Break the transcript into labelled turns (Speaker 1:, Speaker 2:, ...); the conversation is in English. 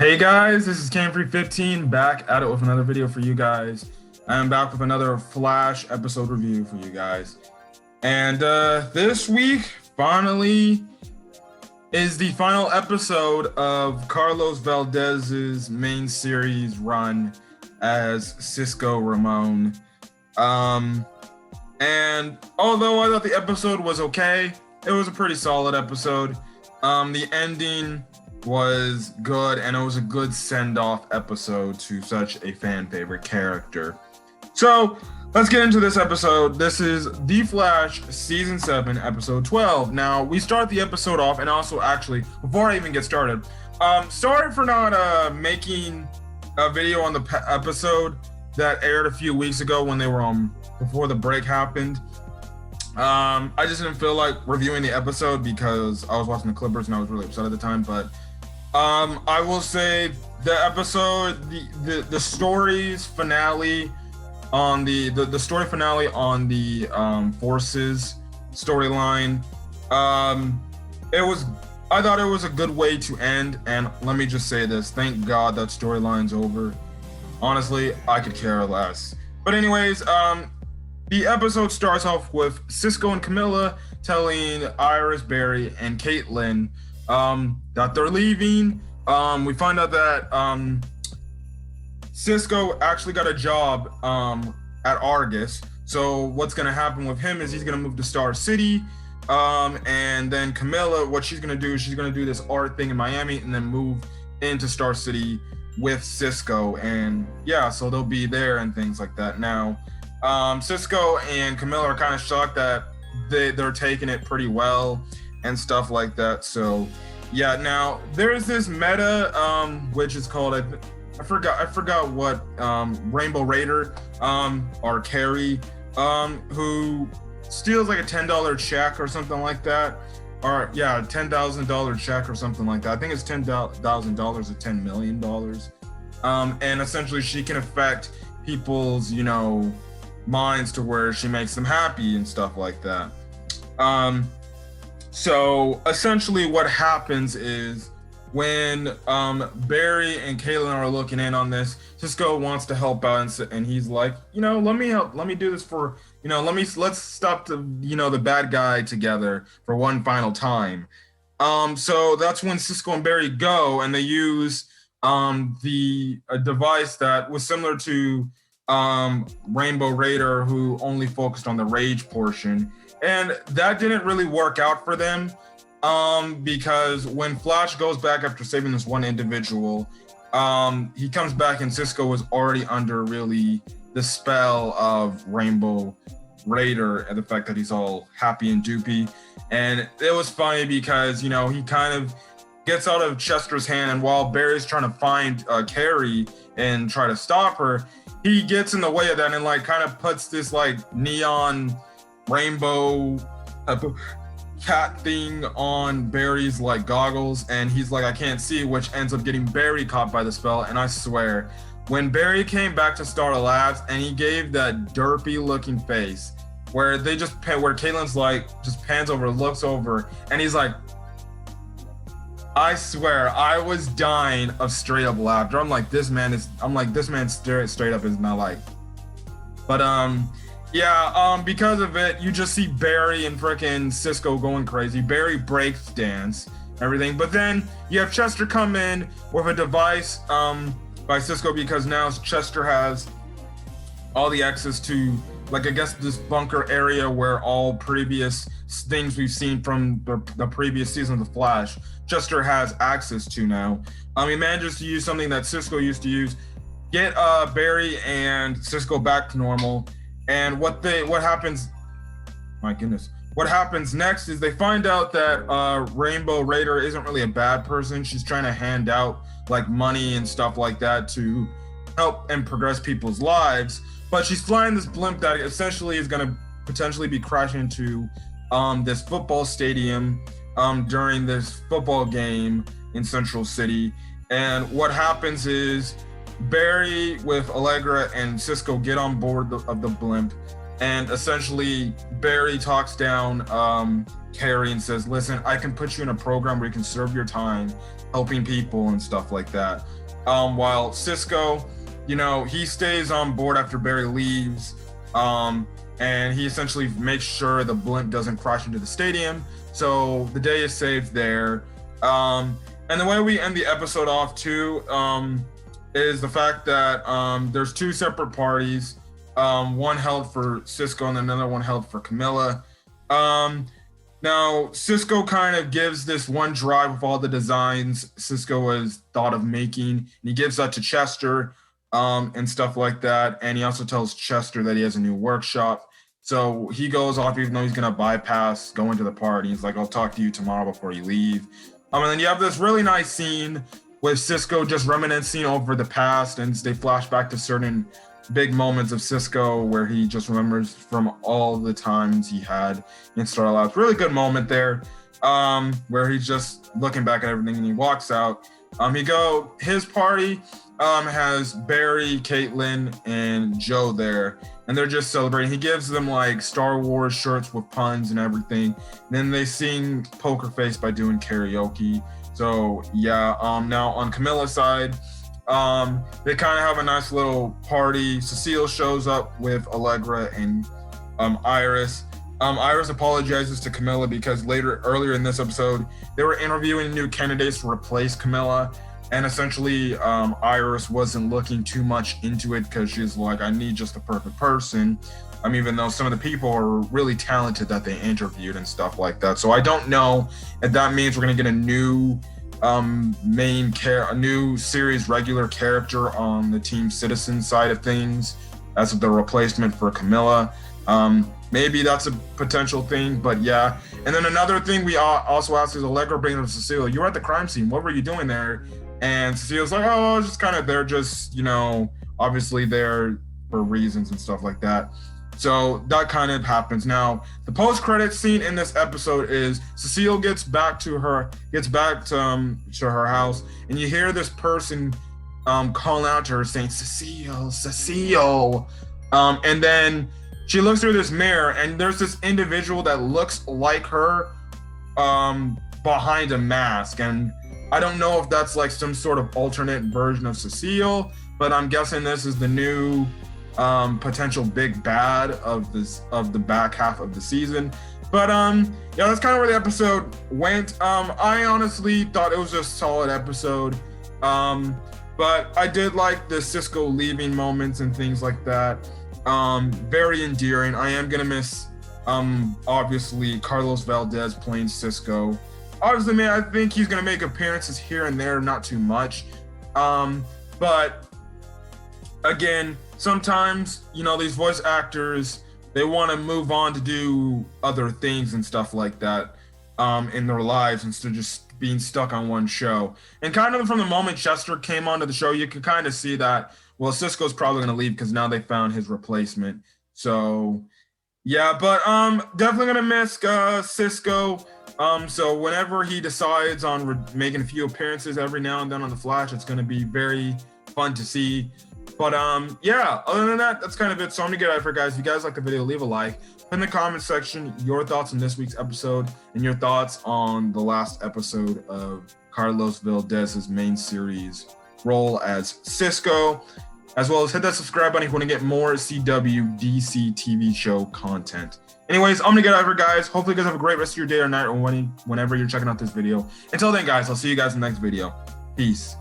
Speaker 1: Hey guys, this is Camfree15 back at it with another video for you guys. I am back with another Flash episode review for you guys. And this week, finally, is the final episode of Carlos Valdez's main series run as Cisco Ramon. And although I thought the episode was okay, it was a pretty solid episode. The ending was good, and it was a good send-off episode to such a fan favorite character. So let's get into this episode. This is The Flash Season 7, Episode 12. Now, we start the episode off, and also, actually, before I even get started, sorry for not making a video on the episode that aired a few weeks ago when they were before the break happened. I just didn't feel like reviewing the episode because I was watching the Clippers and I was really upset at the time, but I will say the episode, the story's finale on the story finale on the Forces storyline, I thought it was a good way to end, and let me just say this, thank God that storyline's over. Honestly, I could care less. But anyways, the episode starts off with Cisco and Camilla telling Iris, Barry, and Caitlin that they're leaving. We find out that Cisco actually got a job at Argus. So what's gonna happen with him is he's gonna move to Star City. And then Camilla, what she's gonna do is she's gonna do this art thing in Miami and then move into Star City with Cisco. And yeah, so they'll be there and things like that. Now, Cisco and Camilla are kind of shocked that they're taking it pretty well and stuff like that. So yeah, now there's this meta which is called I forgot what Rainbow Raider or Carrie who steals like a $10 check or something like that, or yeah, $10,000 check or something like that. I think it's $10,000 or $10 million, and essentially she can affect people's minds to where she makes them happy and stuff like that. So essentially what happens is when Barry and Caitlin are looking in on this, Cisco wants to help out and he's like, let me help, let me do this for, let's stop the bad guy together for one final time. So that's when Cisco and Barry go and they use a device that was similar to Rainbow Raider, who only focused on the rage portion, and that didn't really work out for them, because when Flash goes back after saving this one individual, he comes back and Cisco was already under really the spell of Rainbow Raider and the fact that he's all happy and doopy. And it was funny because he kind of gets out of Chester's hand, and while Barry's trying to find Carrie and try to stop her, he gets in the way of that and kind of puts this neon rainbow cat thing on Barry's goggles, and he's like, I can't see, which ends up getting Barry caught by the spell. And I swear, when Barry came back to Star Labs and he gave that derpy looking face where where Caitlin's just pans over, looks over, and he's like, I swear, I was dying of straight up laughter. I'm like, this man straight up is not like. But yeah, because of it, you just see Barry and frickin' Cisco going crazy. Barry breaks dance, everything. But then you have Chester come in with a device by Cisco, because now Chester has all the access to, I guess, this bunker area where all previous things we've seen from the previous season of The Flash, Chester has access to now. He manages to use something that Cisco used to use, get Barry and Cisco back to normal. And what happens? My goodness, what happens next is they find out that Rainbow Raider isn't really a bad person. She's trying to hand out money and stuff like that to help and progress people's lives. But she's flying this blimp that essentially is going to potentially be crashing into this football stadium during this football game in Central City. And what happens is Barry with Allegra and Cisco get on board of the blimp, and essentially Barry talks down Carrie and says, listen, I can put you in a program where you can serve your time helping people and stuff like that. While Cisco, he stays on board after Barry leaves, and he essentially makes sure the blimp doesn't crash into the stadium, so the day is saved there. And the way we end the episode off too is the fact that there's two separate parties, one held for Cisco and another one held for Camilla. Now, Cisco kind of gives this one drive with all the designs Cisco has thought of making, and he gives that to Chester and stuff like that. And he also tells Chester that he has a new workshop. So he goes off, even though he's going to bypass going to the party. He's like, I'll talk to you tomorrow before you leave. And then you have this really nice scene with Cisco just reminiscing over the past, and they flash back to certain big moments of Cisco where he just remembers from all the times he had in Star Labs. Really good moment there, where he's just looking back at everything and he walks out. His party has Barry, Caitlin, and Joe there, and they're just celebrating. He gives them like Star Wars shirts with puns and everything. And then they sing Poker Face by doing karaoke. So yeah, now on Camilla's side, they kind of have a nice little party. Cecile shows up with Allegra and Iris. Iris apologizes to Camilla because earlier in this episode, they were interviewing new candidates to replace Camilla. And essentially, Iris wasn't looking too much into it because she's like, I need just the perfect person. Even though some of the people are really talented that they interviewed and stuff like that. So I don't know if that means we're going to get a new a new series regular character on the Team Citizen side of things as the replacement for Camilla. Maybe that's a potential thing, but yeah. And then another thing we also asked is Allegra bringing up Cecile. You were at the crime scene. What were you doing there? And Cecile's like, oh, I was just kind of there, just, obviously there for reasons and stuff like that. So that kind of happens. Now, the post-credit scene in this episode is Cecile gets back to her house, and you hear this person calling out to her saying, Cecile. And then she looks through this mirror, and there's this individual that looks like her behind a mask. And I don't know if that's like some sort of alternate version of Cecile, but I'm guessing this is the new potential big bad of the back half of the season. But yeah, that's kind of where the episode went. I honestly thought it was a solid episode, but I did like the Cisco leaving moments and things like that. Very endearing. I am gonna miss obviously Carlos Valdez playing Cisco. Obviously, man, I think he's gonna make appearances here and there, not too much, but again, sometimes, these voice actors, they want to move on to do other things and stuff like that in their lives instead of just being stuck on one show. And kind of from the moment Chester came onto the show, you could kind of see that, well, Cisco's probably going to leave because now they found his replacement. So, yeah, but definitely going to miss Cisco. So whenever he decides on making a few appearances every now and then on The Flash, it's going to be very fun to see. But yeah, other than that, that's kind of it. So I'm gonna get out of here, guys. If you guys like the video, leave a like. Put in the comment section your thoughts on this week's episode and your thoughts on the last episode of Carlos Valdez's main series role as Cisco, as well as hit that subscribe button if you want to get more CW DC TV show content. Anyways, I'm gonna get out of here, guys. Hopefully you guys have a great rest of your day or night or whenever you're checking out this video. Until then, guys, I'll see you guys in the next video. Peace.